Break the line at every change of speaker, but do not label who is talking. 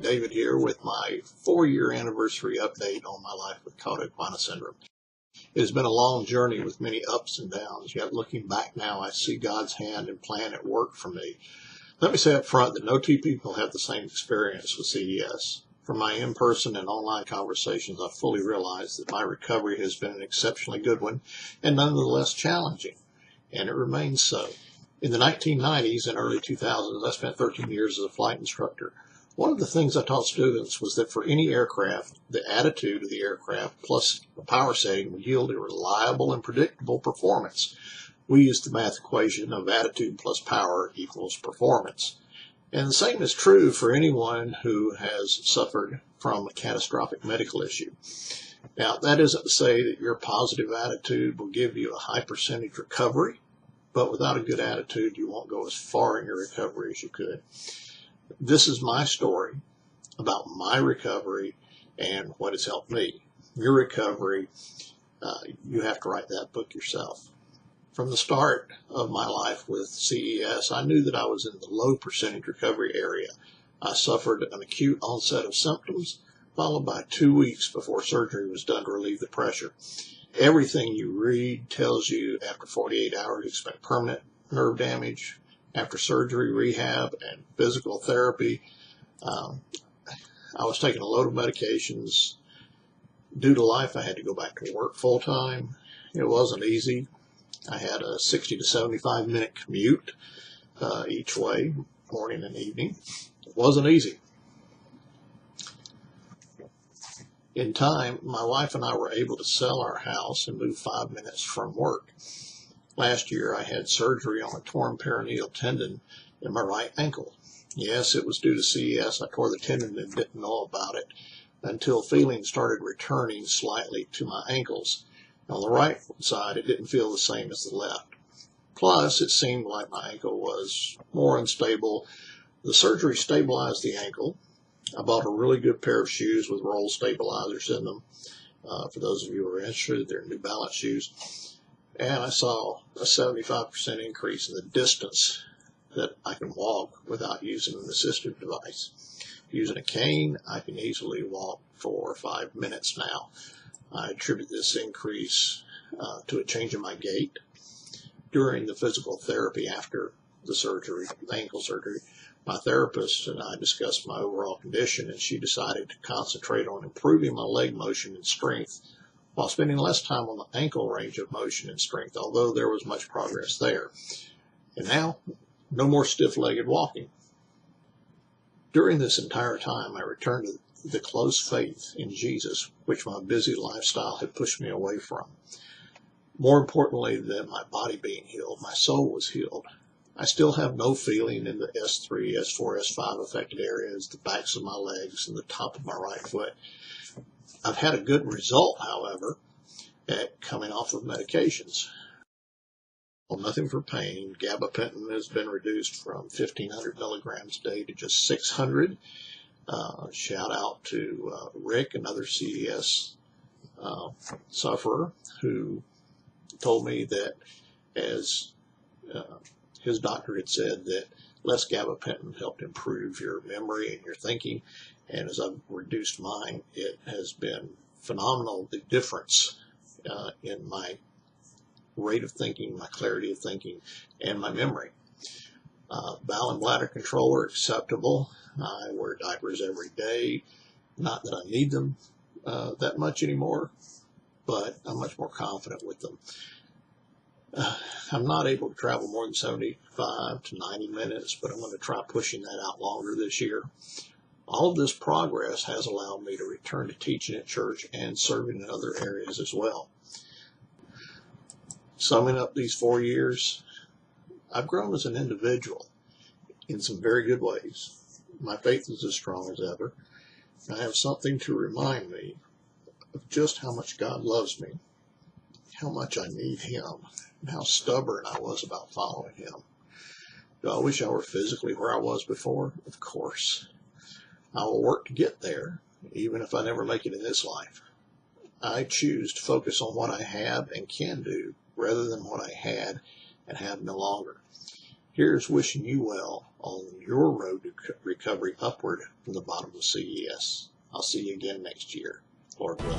David here with my 4-year anniversary update on my life with Cauda Equina Syndrome. It has been a long journey with many ups and downs, yet looking back now, I see God's hand and plan at work for me. Let me say up front that no two people have the same experience with CES. From my in-person and online conversations, I fully realize that my recovery has been an exceptionally good one and nonetheless challenging, and it remains so. In the 1990s and early 2000s, I spent 13 years as a flight instructor. One of the things I taught students was that for any aircraft, the attitude of the aircraft plus the power setting would yield a reliable and predictable performance. We used the math equation of attitude plus power equals performance. And the same is true for anyone who has suffered from a catastrophic medical issue. Now, that isn't to say that your positive attitude will give you a high percentage recovery, but without a good attitude, you won't go as far in your recovery as you could. This is my story about my recovery and what has helped me. Your recovery, you have to write that book yourself. From the start of my life with CES, I knew that I was in the low percentage recovery area. I suffered an acute onset of symptoms, followed by 2 weeks before surgery was done to relieve the pressure. Everything you read tells you after 48 hours you expect permanent nerve damage. After surgery, rehab, and physical therapy, I was taking a load of medications. Due to life, I had to go back to work full-time. It wasn't easy. I had a 60 to 75-minute commute each way, morning and evening. It wasn't easy. In time, my wife and I were able to sell our house and move 5 minutes from work. Last year, I had surgery on a torn peroneal tendon in my right ankle. Yes, it was due to CES. I tore the tendon and didn't know about it until feeling started returning slightly to my ankles. On the right side, it didn't feel the same as the left. Plus, it seemed like my ankle was more unstable. The surgery stabilized the ankle. I bought a really good pair of shoes with roll stabilizers in them. For those of you who are interested, they're New Balance shoes. And I saw a 75% increase in the distance that I can walk without using an assistive device. Using a cane, I can easily walk for 5 minutes now. I attribute this increase to a change in my gait. During the physical therapy after the surgery, the ankle surgery, my therapist and I discussed my overall condition, and she decided to concentrate on improving my leg motion and strength while spending less time on the ankle range of motion and strength, although there was much progress there. And now, no more stiff-legged walking. During this entire time, I returned to the close faith in Jesus, which my busy lifestyle had pushed me away from. More importantly than my body being healed, my soul was healed. I still have no feeling in the S3, S4, S5 affected areas, the backs of my legs, and the top of my right foot. I've had a good result, however, at coming off of medications. Well, nothing for pain. Gabapentin has been reduced from 1,500 milligrams a day to just 600. Shout out to Rick, another CES sufferer, who told me that as his doctor had said that less gabapentin helped improve your memory and your thinking, and as I've reduced mine, it has been phenomenal, the difference in my rate of thinking, my clarity of thinking, and my memory. Bowel and bladder control are acceptable. I wear diapers every day. Not that I need them that much anymore, but I'm much more confident with them. I'm not able to travel more than 75 to 90 minutes, but I'm going to try pushing that out longer this year. All of this progress has allowed me to return to teaching at church and serving in other areas as well. Summing up these 4 years, I've grown as an individual in some very good ways. My faith is as strong as ever. I have something to remind me of just how much God loves me, how much I need Him, and how stubborn I was about following Him. Do I wish I were physically where I was before? Of course. I will work to get there, even if I never make it in this life. I choose to focus on what I have and can do rather than what I had and have no longer. Here's wishing you well on your road to recovery upward from the bottom of CES. I'll see you again next year, Lord willing.